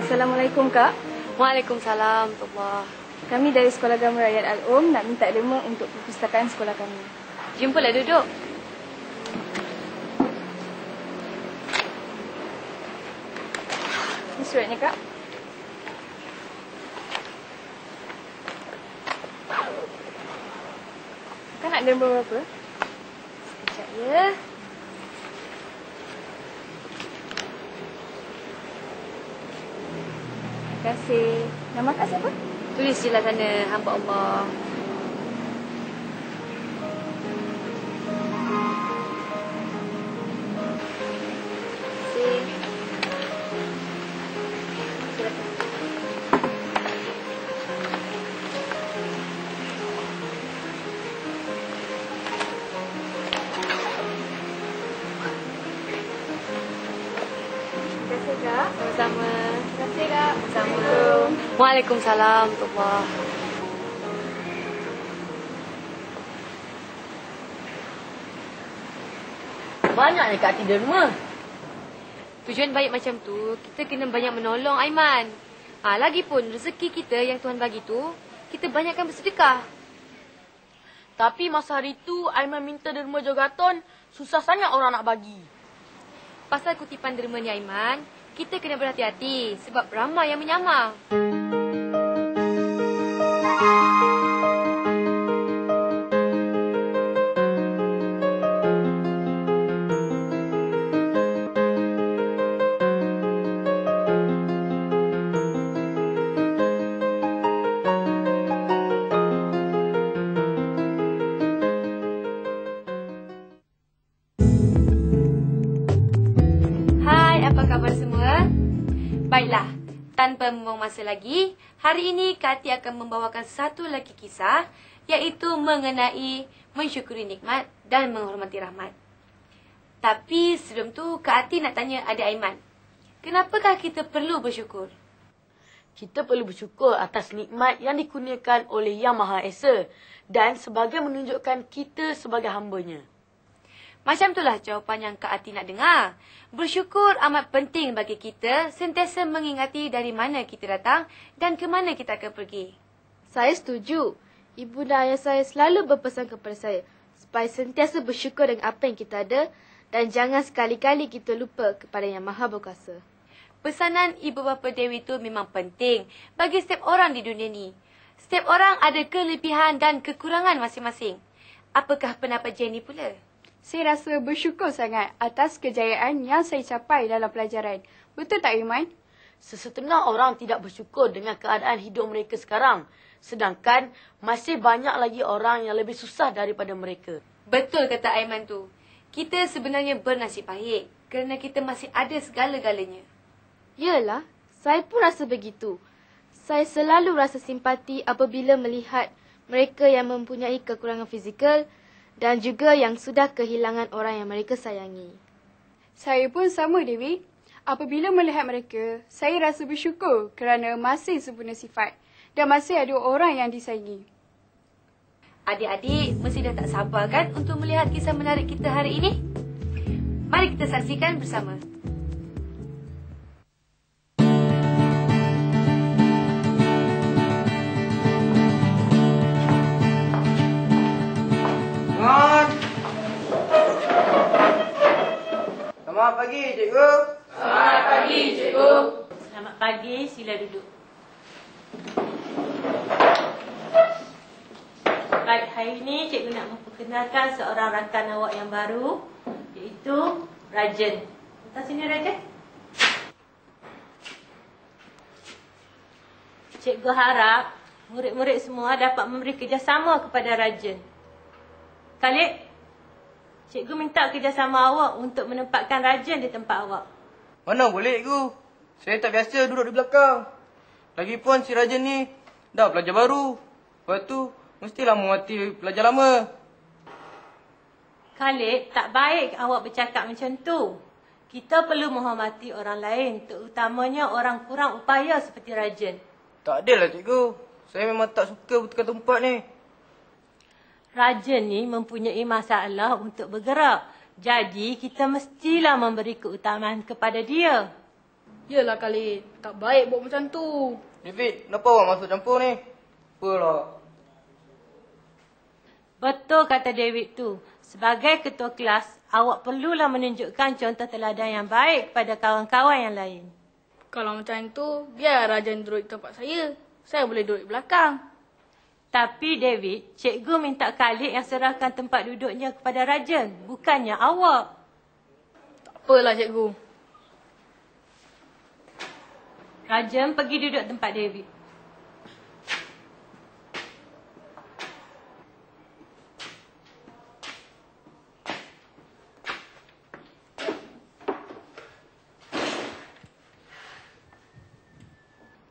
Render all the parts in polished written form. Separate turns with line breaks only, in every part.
Assalamualaikum, Kak.
Waalaikumsalam, warahmatullahi.
Kami dari Sekolah Agama Rakyat Al-Um nak minta derma untuk perpustakaan sekolah kami.
Jumpalah duduk.
Ini suratnya, Kak. Kak nak derma berapa?
Sekejap ya.
Terima kasih. Nama Kak siapa?
Tulis je lah sana, hamba Allah.
Terima kasih, Kak.
Sama-sama.
Terima kasih, Kak.
Assalamualaikum. Waalaikumsalam, warahmatullahi.
Banyaknya kat tidur rumah.
Tujuan baik macam tu, kita kena banyak menolong, Aiman. Lagipun rezeki kita yang Tuhan bagi tu, kita banyakkan bersedekah.
Tapi masa hari tu, Aiman minta derma Jogaton, susah sangat orang nak bagi.
Pasal kutipan derma ni, Aiman, kita kena berhati-hati sebab ramai yang menyamar. Apa khabar semua? Baiklah, tanpa membuang masa lagi, hari ini Kak Ati akan membawakan satu lagi kisah, iaitu mengenai mensyukuri nikmat dan menghormati rahmat. Tapi sebelum tu, Kak Ati nak tanya Adik Aiman, kenapakah kita perlu bersyukur?
Kita perlu bersyukur atas nikmat yang dikurniakan oleh Yang Maha Esa dan sebagai menunjukkan kita sebagai hamba-Nya.
Macam itulah jawapan yang Kak Ati nak dengar. Bersyukur amat penting bagi kita sentiasa mengingati dari mana kita datang dan ke mana kita akan pergi.
Saya setuju. Ibu dan ayah saya selalu berpesan kepada saya supaya sentiasa bersyukur dengan apa yang kita ada dan jangan sekali-kali kita lupa kepada Yang Maha Berkuasa.
Pesanan Ibu Bapa Dewi itu memang penting bagi setiap orang di dunia ni. Setiap orang ada kelebihan dan kekurangan masing-masing. Apakah pendapat Jenny pula?
Saya rasa bersyukur sangat atas kejayaan yang saya capai dalam pelajaran. Betul tak, Iman?
Sesetengah orang tidak bersyukur dengan keadaan hidup mereka sekarang. Sedangkan masih banyak lagi orang yang lebih susah daripada mereka.
Betul kata Aiman tu. Kita sebenarnya bernasib baik kerana kita masih ada segala-galanya.
Yalah, saya pun rasa begitu. Saya selalu rasa simpati apabila melihat mereka yang mempunyai kekurangan fizikal dan juga yang sudah kehilangan orang yang mereka sayangi.
Saya pun sama, Dewi. Apabila melihat mereka, saya rasa bersyukur kerana masih sempurna sifat dan masih ada orang yang disayangi.
Adik-adik mesti dah tak sabar kan untuk melihat kisah menarik kita hari ini? Mari kita saksikan bersama.
Selamat pagi, cikgu.
Selamat pagi, cikgu. Selamat pagi, sila duduk. Baik, hari ini cikgu nak memperkenalkan seorang rakan awak yang baru, iaitu Rajan. Datang sini, Rajan. Cikgu harap murid-murid semua dapat memberi kerjasama kepada Rajan. Khalid, cikgu minta kerjasama awak untuk menempatkan Rajan di tempat awak.
Mana boleh, cikgu? Saya tak biasa duduk di belakang. Lagipun si Rajan ni dah pelajar baru. Lepas tu, mestilah menghormati pelajar lama.
Khalid, tak baik awak bercakap macam tu. Kita perlu menghormati orang lain, terutamanya orang kurang upaya seperti Rajan.
Tak adalah, cikgu. Saya memang tak suka bertukar tempat ni.
Rajan ni mempunyai masalah untuk bergerak. Jadi, kita mestilah memberi keutamaan kepada dia.
Yelah Khalid, tak baik buat macam tu.
David, kenapa awak masuk campur ni? Apalah.
Betul kata David tu. Sebagai ketua kelas, awak perlulah menunjukkan contoh teladan yang baik kepada kawan-kawan yang lain.
Kalau macam tu, biar Rajan duduk di tempat saya. Saya boleh duduk di belakang.
Tapi David, cikgu minta Khalid yang serahkan tempat duduknya kepada Rajan, bukannya awak.
Tak apalah cikgu.
Rajan pergi duduk tempat David.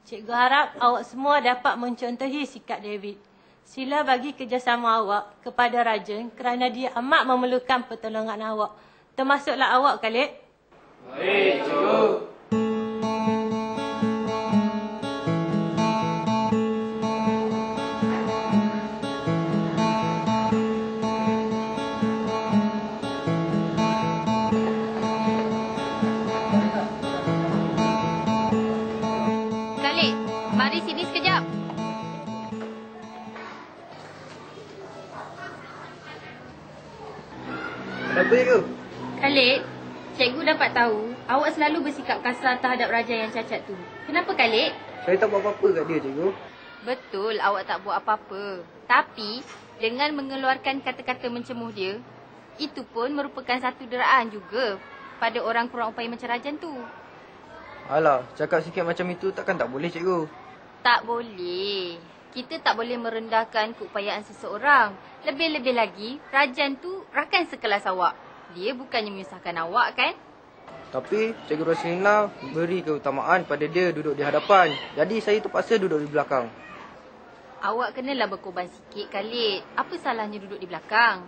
Cikgu harap awak semua dapat mencontohi sikap David. Sila bagi kerjasama awak kepada Rajan kerana dia amat memerlukan pertolongan awak. Termasuklah awak, Khalid.
Baik, cikgu.
Khalid, mari sini sekejap.
Kenapa, cikgu?
Khalid, cikgu dapat tahu awak selalu bersikap kasar terhadap Raja yang cacat tu. Kenapa Khalid?
Saya tak buat apa-apa kat dia, cikgu.
Betul, awak tak buat apa-apa. Tapi, dengan mengeluarkan kata-kata mencemuh dia, itu pun merupakan satu deraan juga pada orang kurang upaya macam Rajan tu.
Alah, cakap sikit macam itu takkan tak boleh, cikgu.
Tak boleh. Kita tak boleh merendahkan keupayaan seseorang. Lebih-lebih lagi, Rajan tu rakan sekelas awak. Dia bukannya menyusahkan awak, kan?
Tapi, Cikgu Roslina beri keutamaan pada dia duduk di hadapan. Jadi, saya terpaksa duduk di belakang.
Awak kenalah berkorban sikit, Khalid. Apa salahnya duduk di belakang?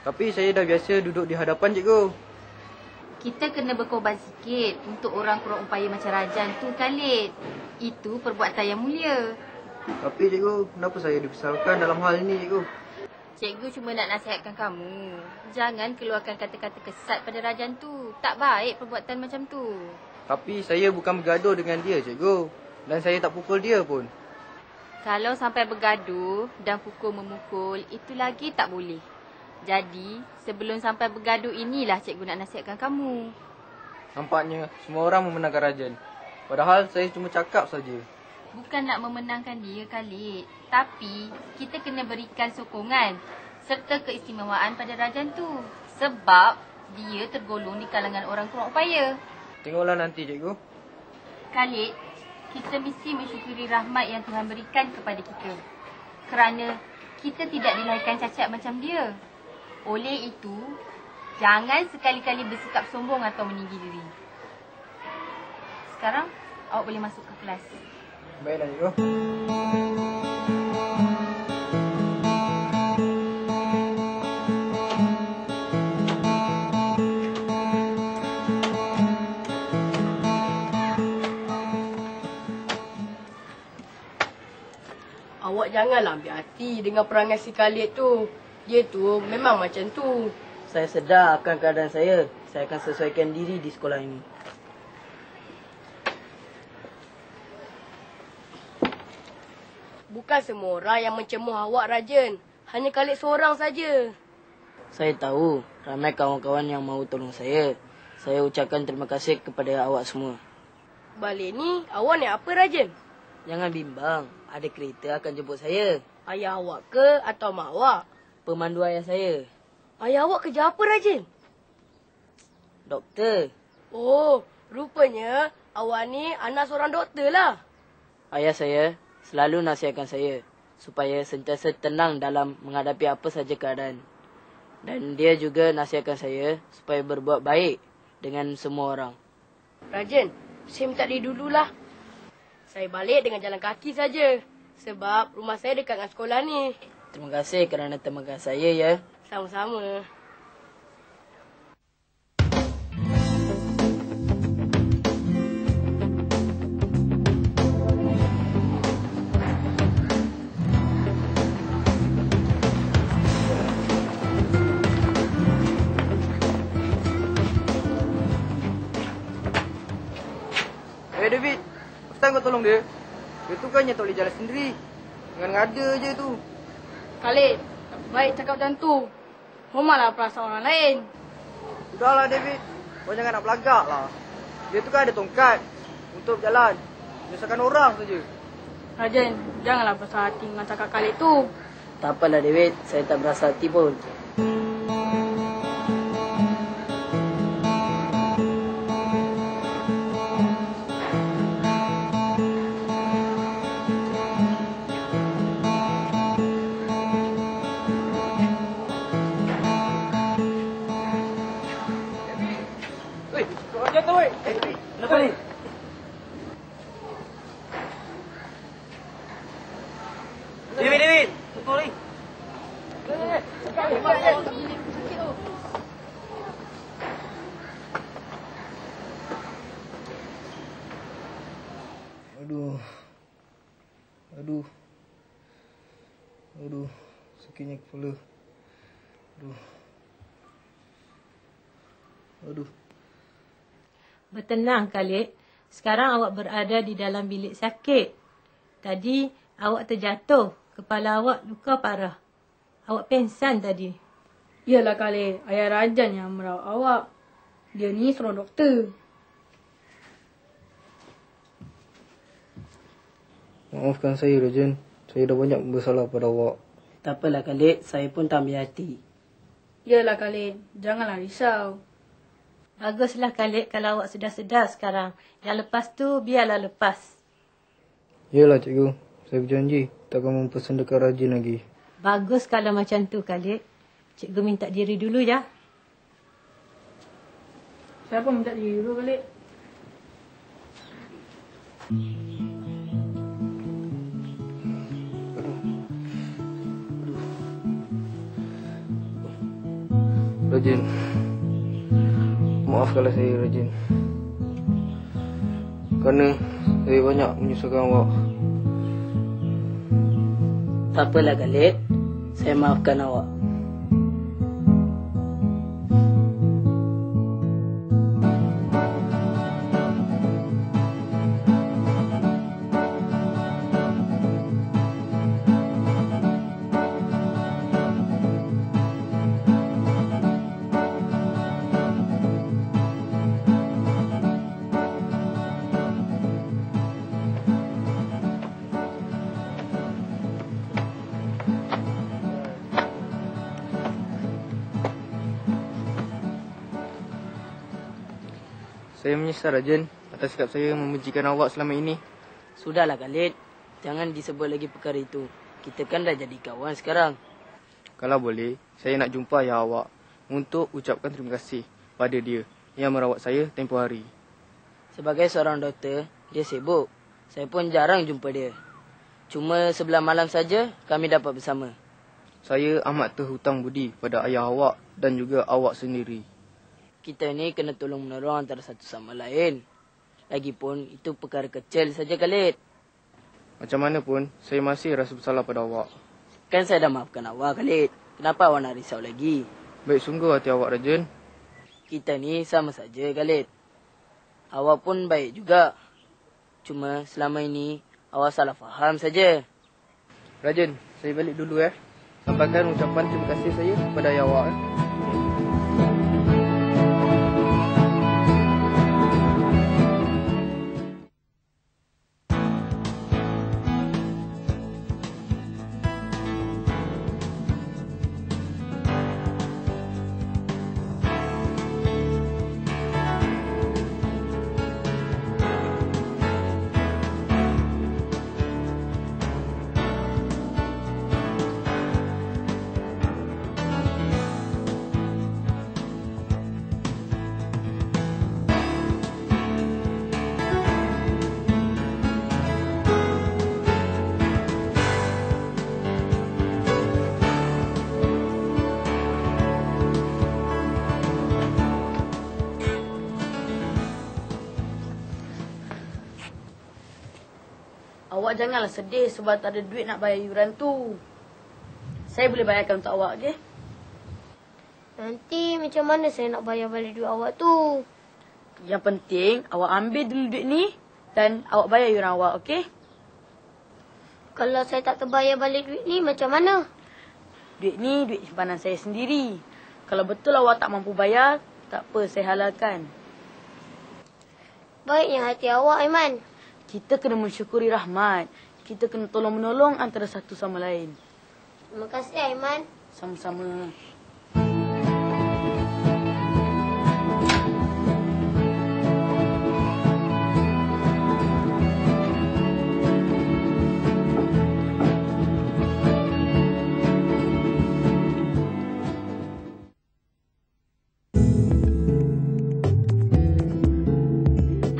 Tapi, saya dah biasa duduk di hadapan, cikgu.
Kita kena berkorban sikit untuk orang kurang upaya macam Rajan tu, Khalid. Itu perbuatan yang mulia.
Tapi, cikgu, kenapa saya dibesalkan dalam hal ini, cikgu?
Cikgu cuma nak nasihatkan kamu. Jangan keluarkan kata-kata kesat pada Rajan tu. Tak baik perbuatan macam tu.
Tapi, saya bukan bergaduh dengan dia, cikgu. Dan saya tak pukul dia pun.
Kalau sampai bergaduh dan pukul-memukul, itu lagi tak boleh. Jadi, sebelum sampai bergaduh inilah cikgu nak nasihatkan kamu.
Nampaknya, semua orang memenangkan Rajan. Padahal, saya cuma cakap saja.
Bukan nak memenangkan dia, Khalid. Tapi, kita kena berikan sokongan serta keistimewaan pada Rajan tu. Sebab, dia tergolong di kalangan orang kurang upaya.
Tengoklah nanti, cikgu.
Khalid, kita mesti mensyukuri rahmat yang Tuhan berikan kepada kita. Kerana kita tidak dilahirkan cacat macam dia. Oleh itu, jangan sekali-kali bersikap sombong atau meninggi diri. Sekarang, awak boleh masuk ke kelas.
Baiklah, cikgu.
Awak janganlah ambil hati dengan perangai si Khalid tu. Dia tu memang macam tu.
Saya sedar akan keadaan saya. Saya akan sesuaikan diri di sekolah ini.
Bukan semua orang yang mencemuh awak, Rajan. Hanya Khalid seorang saja.
Saya tahu ramai kawan-kawan yang mahu tolong saya. Saya ucapkan terima kasih kepada awak semua.
Balik ni, awak ni apa, Rajan?
Jangan bimbang. Ada kereta akan jemput saya.
Ayah awak ke atau mak awak?
Pemandu ayah saya.
Ayah awak kerja apa, Rajan?
Doktor.
Oh, rupanya awak ni anak seorang doktor lah.
Ayah saya selalu nasihatkan saya supaya sentiasa tenang dalam menghadapi apa saja keadaan. Dan dia juga nasihatkan saya supaya berbuat baik dengan semua orang.
Rajan, saya minta dia dululah. Saya balik dengan jalan kaki saja. Sebab rumah saya dekat dengan sekolah ni.
Terima kasih kerana temankan saya, ya.
Sama-sama.
time kau tolong dia, dia tu kan yang tak boleh jalan sendiri. Dengan ngada je tu.
Khalid, tak baik cakap macam tu. Hormatlah perasaan orang lain.
Sudahlah David, kau jangan nak belagak lah. Dia tu kan ada tongkat untuk berjalan. Menyusahkan orang saja.
Rajan, janganlah besar hati dengan cakap Khalid tu.
Tak apalah David, saya tak berasa hati pun.
Weh, kau jatuh weh. Kenapa ni? David, betul ni. Aduh, sakitnya kepala. Aduh.
Bertenang, Khalid. Sekarang awak berada di dalam bilik sakit. Tadi awak terjatuh. Kepala awak luka parah. Awak pingsan tadi.
Yalah Khalid, ayah Rajan yang merawat awak. Dia ni seorang doktor.
Maafkan saya, Rajan. Saya dah banyak bersalah pada awak.
Tak apalah Khalid, saya pun tak ambil hati.
Yalah Khalid, janganlah risau.
Baguslah, Khalid, kalau awak sudah sedar sekarang. Yang lepas tu, biarlah lepas.
Yalah, cikgu. Saya berjanji takkan mempersendakan Rajan lagi.
Bagus kalau macam tu, Khalid. Cikgu minta diri dulu, ya.
Siapa minta diri dulu Khalid?
Rajan, maafkanlah saya, Rajan. Kerana saya banyak menyusahkan awak.
Tak apalah Khalid, saya maafkan awak.
Saya menyesal, Rajan, atas sikap saya membencikan awak selama ini.
Sudahlah Khalid, jangan disebut lagi perkara itu. Kita kan dah jadi kawan sekarang.
Kalau boleh, saya nak jumpa ayah awak untuk ucapkan terima kasih pada dia yang merawat saya tempoh hari.
Sebagai seorang doktor, dia sibuk. Saya pun jarang jumpa dia. Cuma sebelah malam saja kami dapat bersama.
Saya amat terhutang budi pada ayah awak dan juga awak sendiri.
Kita ni kena tolong-menolong antara satu sama lain. Lagipun, itu perkara kecil saja Khalid.
Macam mana pun, saya masih rasa bersalah pada awak.
Kan saya dah maafkan awak Khalid. Kenapa awak nak risau lagi?
Baik sungguh hati awak, Rajan.
Kita ni sama saja Khalid. Awak pun baik juga. Cuma selama ini, awak salah faham saja.
Rajan, saya balik dulu Sampaikan ucapan terima kasih saya kepada ayah awak.
Awak janganlah sedih sebab tak ada duit nak bayar yuran tu. Saya boleh bayarkan untuk awak, okey?
Nanti macam mana saya nak bayar balik duit awak tu?
Yang penting awak ambil dulu duit ni, Dan awak bayar yuran awak, okey?
Kalau saya tak terbayar balik duit ni, macam mana?
Duit ni duit simpanan saya sendiri. Kalau betul awak tak mampu bayar, tak apa, saya halalkan.
Baiknya hati awak, Aiman.
Kita kena mensyukuri rahmat. Kita kena tolong-menolong antara satu sama lain.
Terima kasih, Aiman.
Sama-sama.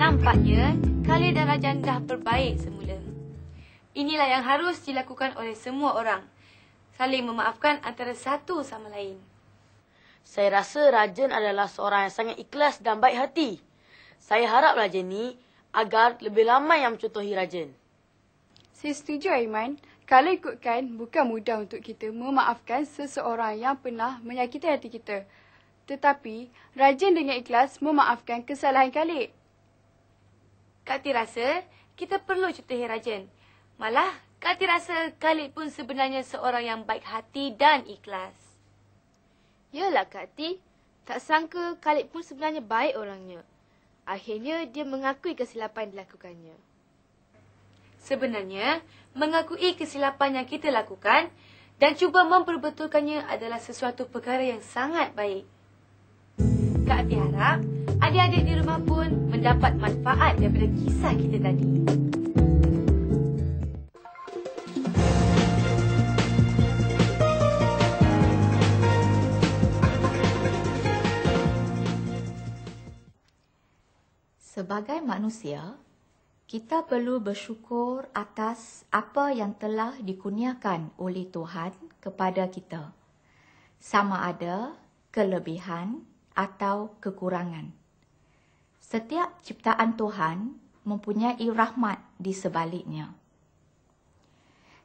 Nampaknya, Khalid dan Rajan dah berbaik semula. Inilah yang harus dilakukan oleh semua orang. Saling memaafkan antara satu sama lain.
Saya rasa Rajan adalah seorang yang sangat ikhlas dan baik hati. Saya harap Rajan ni agar lebih ramai yang mencontohi Rajan.
Saya setuju, Aiman. Kalau ikutkan, bukan mudah untuk kita memaafkan seseorang yang pernah menyakiti hati kita. Tetapi, rajin dengan ikhlas memaafkan kesalahan Khalid.
Kak Ti rasa kita perlu contohi Rajan. Malah, Kak Ti rasa Khalid pun sebenarnya seorang yang baik hati dan ikhlas.
Yalah Kak Ti, tak sangka Khalid pun sebenarnya baik orangnya. Akhirnya dia mengakui kesilapan yang dilakukannya.
Sebenarnya, mengakui kesilapan yang kita lakukan dan cuba memperbetulkannya adalah sesuatu perkara yang sangat baik. Kak Ti harap adik-adik di rumah pun mendapat manfaat daripada kisah kita tadi.
Sebagai manusia, kita perlu bersyukur atas apa yang telah dikurniakan oleh Tuhan kepada kita, sama ada kelebihan atau kekurangan. Setiap ciptaan Tuhan mempunyai rahmat di sebaliknya.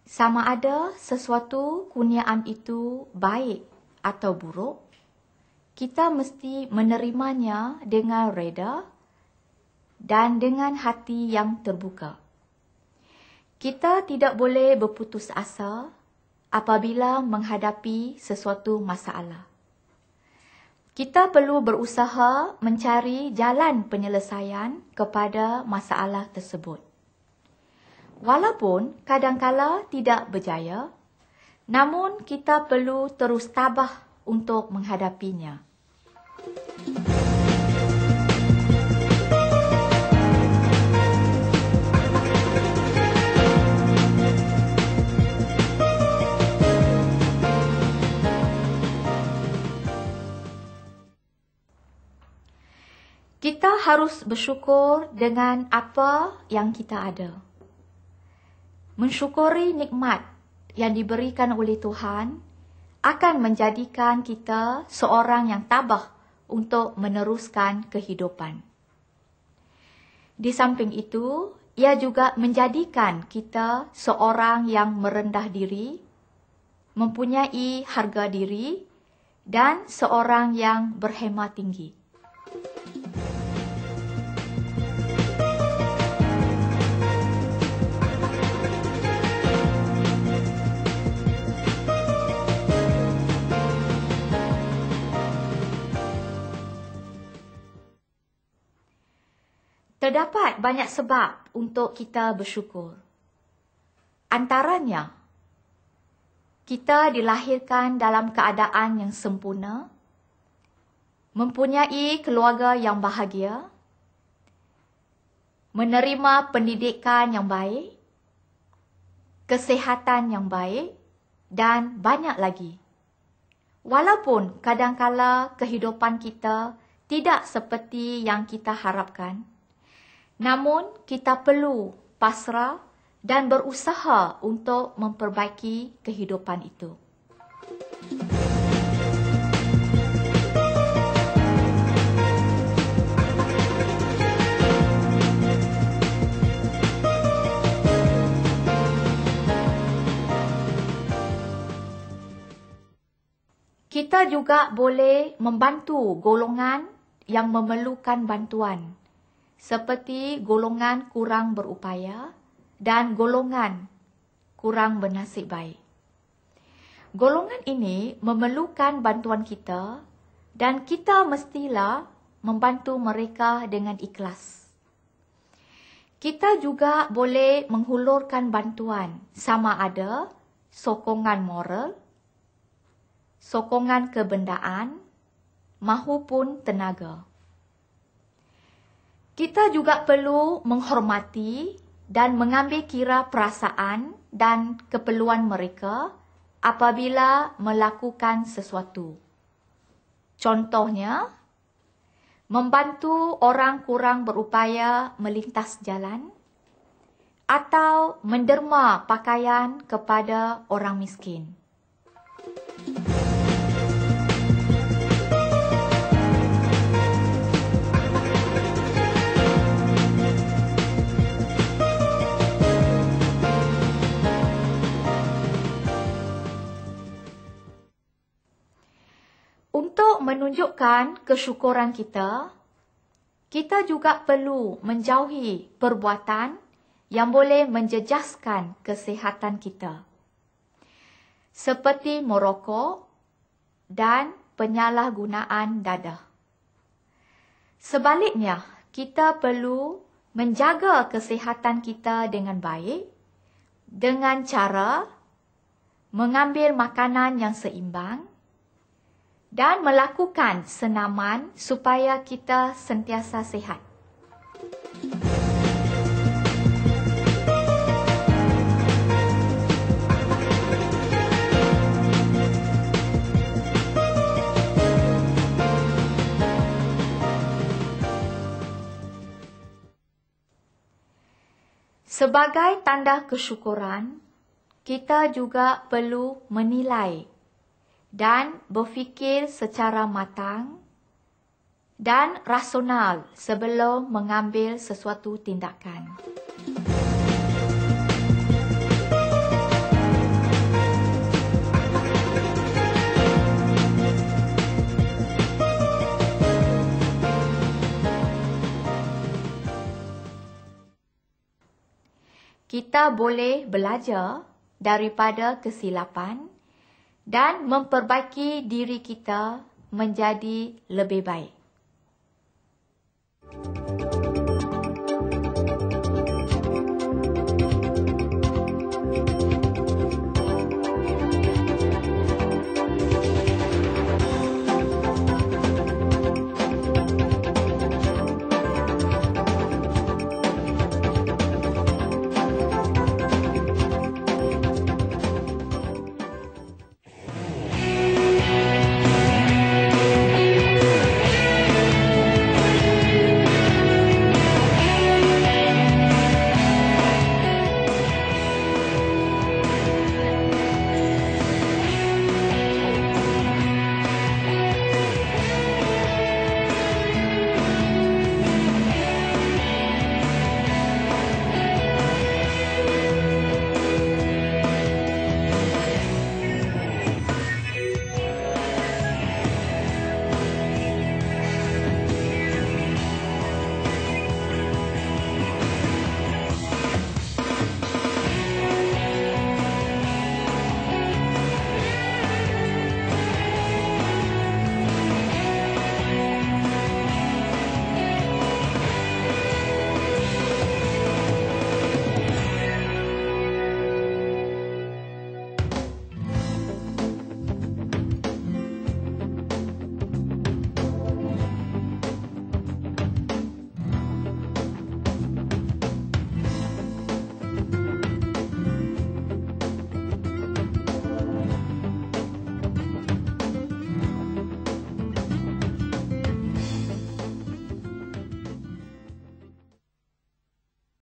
Sama ada sesuatu kurniaan itu baik atau buruk, kita mesti menerimanya dengan reda dan dengan hati yang terbuka. Kita tidak boleh berputus asa apabila menghadapi sesuatu masalah. Kita perlu berusaha mencari jalan penyelesaian kepada masalah tersebut. Walaupun kadangkala tidak berjaya, namun kita perlu terus tabah untuk menghadapinya. Kita harus bersyukur dengan apa yang kita ada. Mensyukuri nikmat yang diberikan oleh Tuhan akan menjadikan kita seorang yang tabah untuk meneruskan kehidupan. Di samping itu, ia juga menjadikan kita seorang yang merendah diri, mempunyai harga diri, dan seorang yang berhema tinggi. Terdapat banyak sebab untuk kita bersyukur. Antaranya, kita dilahirkan dalam keadaan yang sempurna, mempunyai keluarga yang bahagia, menerima pendidikan yang baik, kesihatan yang baik, dan banyak lagi. Walaupun kadangkala kehidupan kita tidak seperti yang kita harapkan, namun kita perlu pasrah dan berusaha untuk memperbaiki kehidupan itu. Kita juga boleh membantu golongan yang memerlukan bantuan seperti golongan kurang berupaya dan golongan kurang bernasib baik. Golongan ini memerlukan bantuan kita dan kita mestilah membantu mereka dengan ikhlas. Kita juga boleh menghulurkan bantuan sama ada sokongan moral, sokongan kebendaan mahupun tenaga. Kita juga perlu menghormati dan mengambil kira perasaan dan keperluan mereka apabila melakukan sesuatu. Contohnya, membantu orang kurang berupaya melintas jalan atau menderma pakaian kepada orang miskin. Untuk menunjukkan kesyukuran kita, kita juga perlu menjauhi perbuatan yang boleh menjejaskan kesihatan kita, seperti merokok dan penyalahgunaan dadah. Sebaliknya, kita perlu menjaga kesihatan kita dengan baik dengan cara mengambil makanan yang seimbang dan melakukan senaman supaya kita sentiasa sihat. Sebagai tanda kesyukuran, kita juga perlu menilai dan berfikir secara matang dan rasional sebelum mengambil sesuatu tindakan. Kita boleh belajar daripada kesilapan dan memperbaiki diri kita menjadi lebih baik.